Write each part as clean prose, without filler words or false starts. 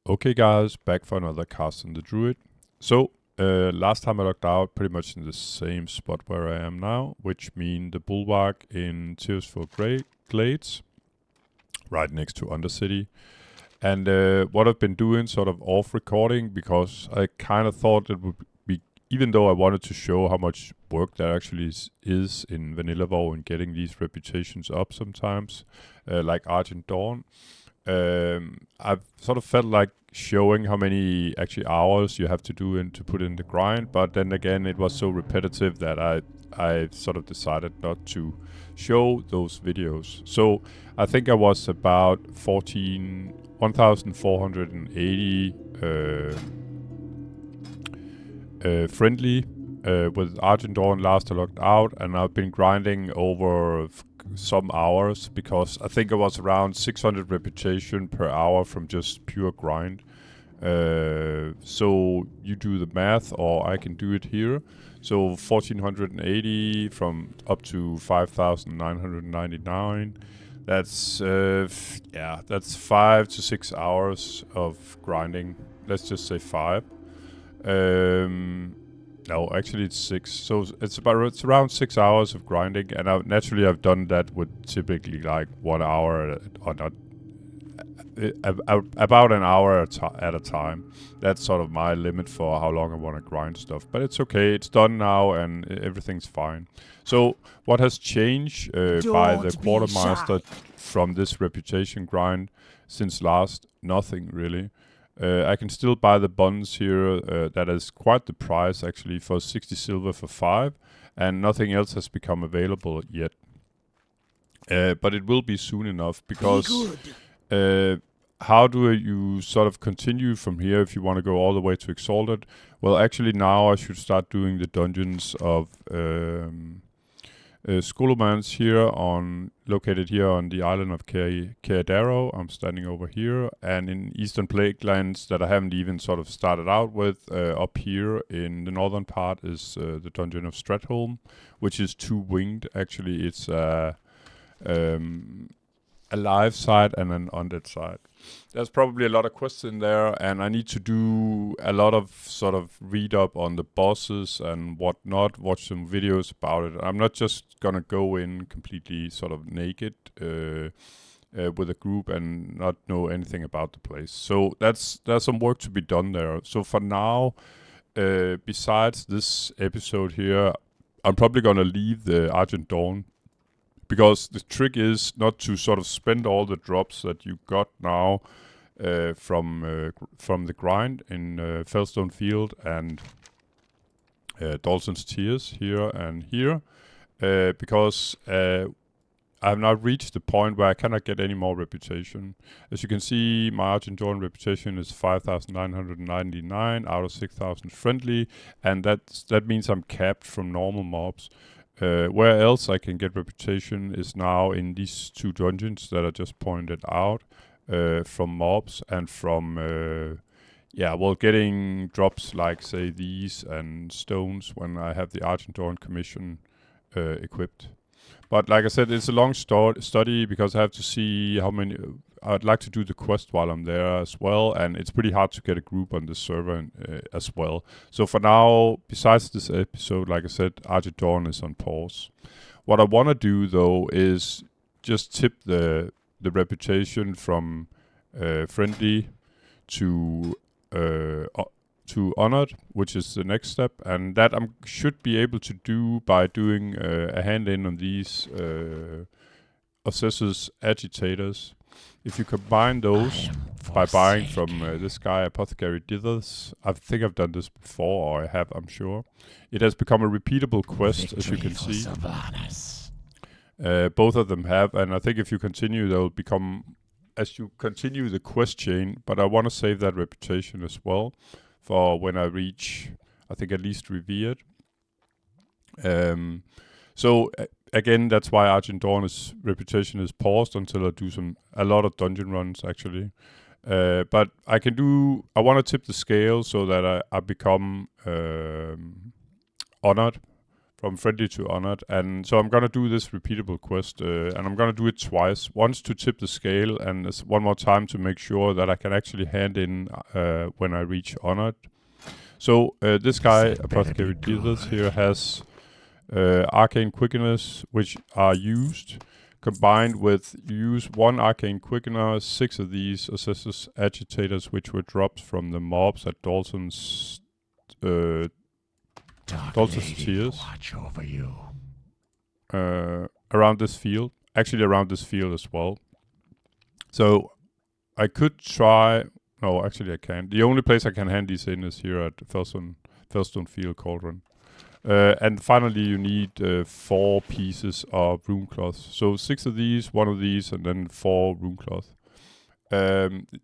Okay guys, back for another cast on the druid. So, last time I logged out pretty much in the same spot where I am now, which mean the bulwark in Tearsful Glades, right next to Undercity. And what I've been doing sort of off recording, because I kind of thought it would be, even though I wanted to show how much work there actually is in Vanilla WoW and getting these reputations up sometimes, like Argent Dawn. I've sort of felt like showing how many actually hours you have to do to put in the grind, but then again it was so repetitive that I sort of decided not to show those videos. So I think I was about 1,480 friendly with Argent Dawn last I logged out, and I've been grinding over some hours because I think it was around 600 reputation per hour from just pure grind. So you do the math, or I can do it here. So 1,480 from up to 5,999. That's that's 5 to 6 hours of grinding. Let's just say 5. No, actually it's 6. So it's around 6 hours of grinding, and naturally I've done that with typically like 1 hour or not, about an hour at a time. That's sort of my limit for how long I want to grind stuff. But it's okay, it's done now, and everything's fine. So what has changed by the quartermaster from this reputation grind since last? Nothing really. I can still buy the bonds here. That is quite the price actually, for 60 silver for 5, and nothing else has become available yet. But it will be soon enough, because how do you sort of continue from here if you want to go all the way to Exalted? Well, actually now I should start doing the dungeons of Skolomans here, located here on the island of Keadaro. I'm standing over here, and in Eastern Plaguelands that I haven't even sort of started out with, up here in the northern part is the dungeon of Stratholm, which is 2-winged. Actually, it's a live side and an undead side. There's probably a lot of quests in there, and I need to do a lot of sort of read up on the bosses and whatnot, watch some videos about it. I'm not just gonna go in completely sort of naked with a group and not know anything about the place. So there's some work to be done there. So for now, besides this episode here, I'm probably gonna leave the Argent Dawn, because the trick is not to sort of spend all the drops that you got now from the grind in Felstone Field and Dalton's Tears here and here, because I've now reached the point where I cannot get any more reputation. As you can see, my Argent Dawn reputation is 5,999 out of 6,000 friendly, and that means I'm capped from normal mobs. Where else I can get reputation is now in these 2 dungeons that I just pointed out, from mobs and from getting drops like, say, these and stones when I have the Argent Dawn commission equipped. But like I said, it's a long study, because I have to see how many. I'd like to do the quest while I'm there as well, and it's pretty hard to get a group on the server as well. So for now, besides this episode, like I said, Argent Dawn is on pause. What I want to do though is just tip the reputation from friendly to honored, which is the next step, and that I should be able to do by doing a hand-in on these Assessors Agitators. If you combine those by buying from this guy, Apothecary Dithers, I think I've done this before, or I have, I'm sure. It has become a repeatable quest, as you can see. Both of them have, and I think if you continue, they'll become, as you continue the quest chain, but I want to save that reputation as well for when I reach, I think, at least Revered. So again, that's why Argent Dawn's reputation is paused until I do a lot of dungeon runs actually. But I want to tip the scale so that I become honored from friendly to honored. And so I'm gonna do this repeatable quest, and I'm gonna do it twice. Once to tip the scale, and one more time to make sure that I can actually hand in when I reach honored. So this guy, Apothecary Dealers here, has arcane quickeners, which are used. Combined with, you use 1 arcane quickener, 6 of these assesses agitators, which were drops from the mobs at Dalton's Tears. Watch over you. Around this field. Actually around this field as well. So I could try... No, actually I can't. The only place I can hand these in is here at Felstone Field Cauldron. And finally you need 4 pieces of rune cloth. So 6 of these, 1 of these, and then 4 rune cloth.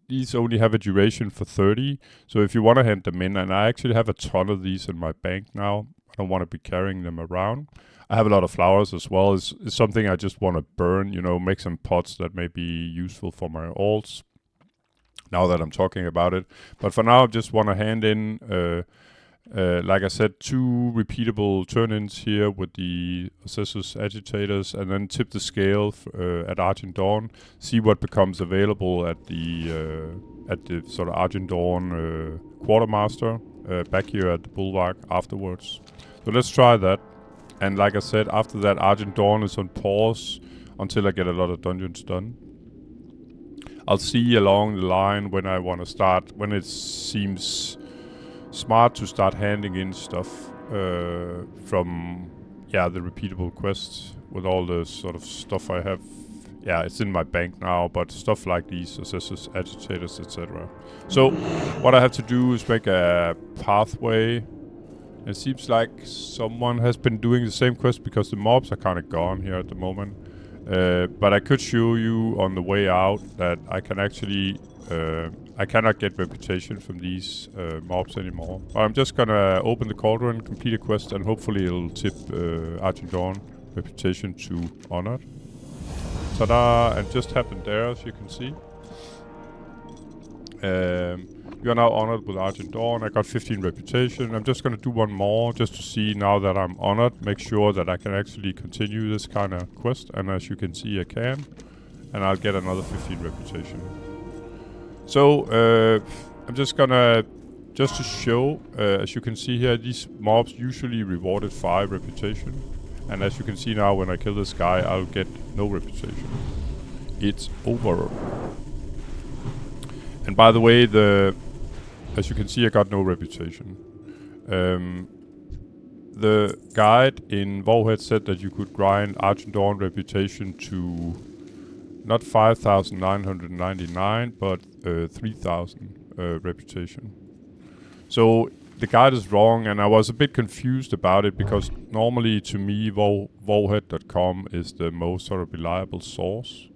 These only have a duration for 30. So if you want to hand them in, and I actually have a ton of these in my bank now. I don't want to be carrying them around. I have a lot of flowers as well. It's something I just want to burn, you know, make some pots that may be useful for my alts. Now that I'm talking about it. But for now I just want to hand in... like I said, 2 repeatable turn-ins here with the Assessor's Agitators, and then tip the scale at Argent Dawn. See what becomes available at the sort of Argent Dawn quartermaster back here at the Bulwark afterwards. So let's try that. And like I said, after that, Argent Dawn is on pause until I get a lot of dungeons done. I'll see along the line when I want to start, when it seems smart to start handing in stuff from the repeatable quests with all the sort of stuff I have. Yeah, it's in my bank now, but stuff like these assessors, agitators, etc. So what I have to do is make a pathway. It seems like someone has been doing the same quest because the mobs are kind of gone here at the moment. But I could show you on the way out that I can actually I cannot get reputation from these mobs anymore. But I'm just gonna open the cauldron, complete a quest, and hopefully it'll tip Argent Dawn reputation to honored. Ta-da! And just happened there, as you can see. We are now honored with Argent Dawn. I got 15 reputation. I'm just gonna do one more just to see now that I'm honored. Make sure that I can actually continue this kind of quest. And as you can see, I can. And I'll get another 15 reputation. So, I'm just gonna, just to show, as you can see here, these mobs usually rewarded 5 reputation. And as you can see now, when I kill this guy, I'll get no reputation. It's over. And by the way, as you can see, I got no reputation. The guide in Warhead said that you could grind Argent Dawn reputation to not 5,999, but 3,000 reputation. So the guide is wrong, and I was a bit confused about it because normally to me Warhead.com is the most sort of reliable source.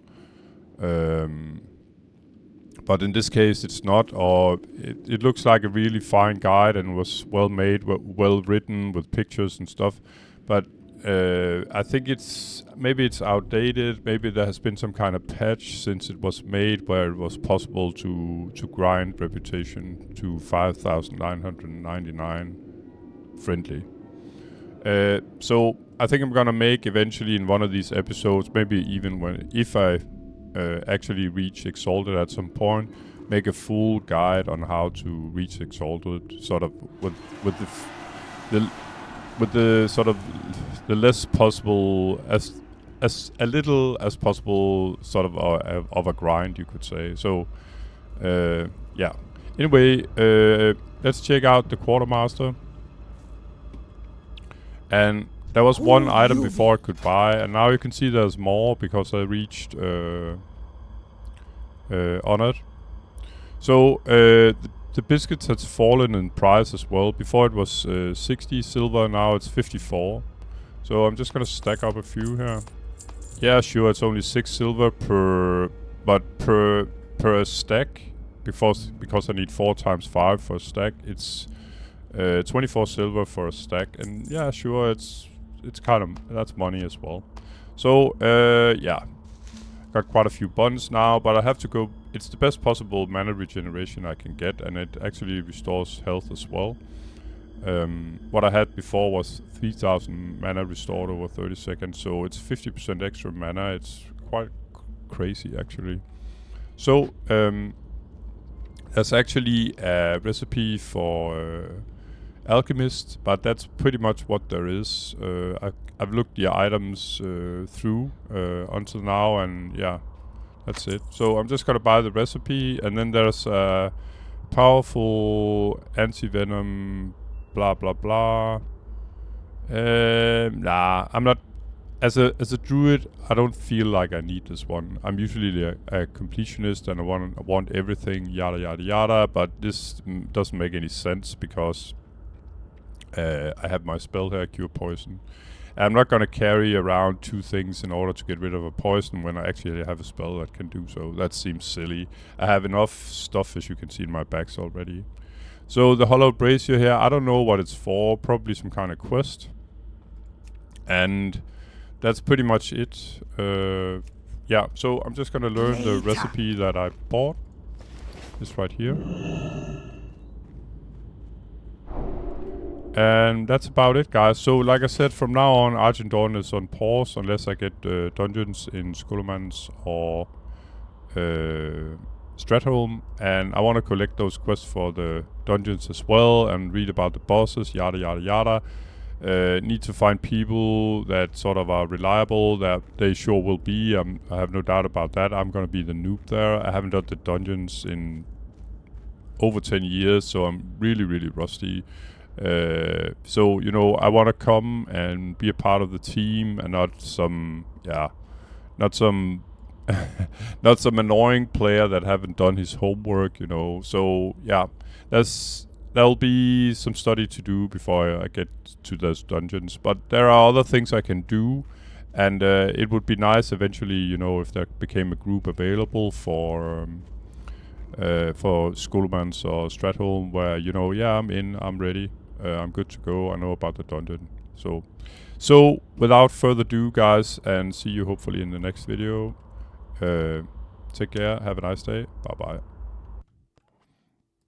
But in this case it's not, or it looks like a really fine guide and was well made, well written with pictures and stuff. But I think maybe it's outdated. Maybe there has been some kind of patch since it was made where it was possible to grind reputation to 5,999 friendly. So I think I'm gonna make eventually in one of these episodes, maybe even if I actually reach Exalted at some point, make a full guide on how to reach Exalted, sort of with the sort of the less possible, as little as possible sort of a grind, you could say. So yeah. Anyway, let's check out the quartermaster. And there was one item before I could buy, and now you can see there's more because I reached honored. So the biscuits has fallen in price as well. Before it was 60 silver, now it's 54. So I'm just gonna stack up a few here. Yeah, sure, it's only 6 silver per stack. Because I need 4 times 5 for a stack. It's 24 silver for a stack, and yeah, sure, it's kind of, that's money as well. So yeah, got quite a few buns now, but I have to go. It's the best possible mana regeneration I can get, and it actually restores health as well. What I had before was 3000 mana restored over 30 seconds, so it's 50% extra mana. It's quite crazy, actually. So, there's actually a recipe for alchemist, but that's pretty much what there is. I've looked the items through until now, and yeah, that's it. So I'm just gonna buy the recipe, and then there's a powerful anti-venom, blah blah blah. Nah, I'm not. As a druid, I don't feel like I need this one. I'm usually a completionist, and I want everything, yada yada yada. But this doesn't make any sense because I have my spell here, cure poison. I'm not gonna carry around 2 things in order to get rid of a poison when I actually have a spell that can do so. That seems silly. I have enough stuff, as you can see in my bags already. So the hollowed brazier here, I don't know what it's for. Probably some kind of quest. And that's pretty much it. Yeah, so I'm just gonna learn the recipe that I bought. This right here. And that's about it, guys. So, like I said, from now on, Argent Dawn is on pause unless I get dungeons in Skullman's or Stratholme. And I want to collect those quests for the dungeons as well and read about the bosses, yada yada yada. Need to find people that sort of are reliable, that they sure will be. I have no doubt about that. I'm going to be the noob there. I haven't done the dungeons in over 10 years, so I'm really, really rusty. So, you know, I want to come and be a part of the team and not some not some annoying player that haven't done his homework, you know. So, yeah, there'll be some study to do before I get to those dungeons. But there are other things I can do, and it would be nice eventually, you know, if there became a group available for Skullman's or Stratholme, where, you know, yeah, I'm ready. I'm good to go. I know about the dungeon. So without further ado, guys, and see you hopefully in the next video. Take care. Have a nice day. Bye bye.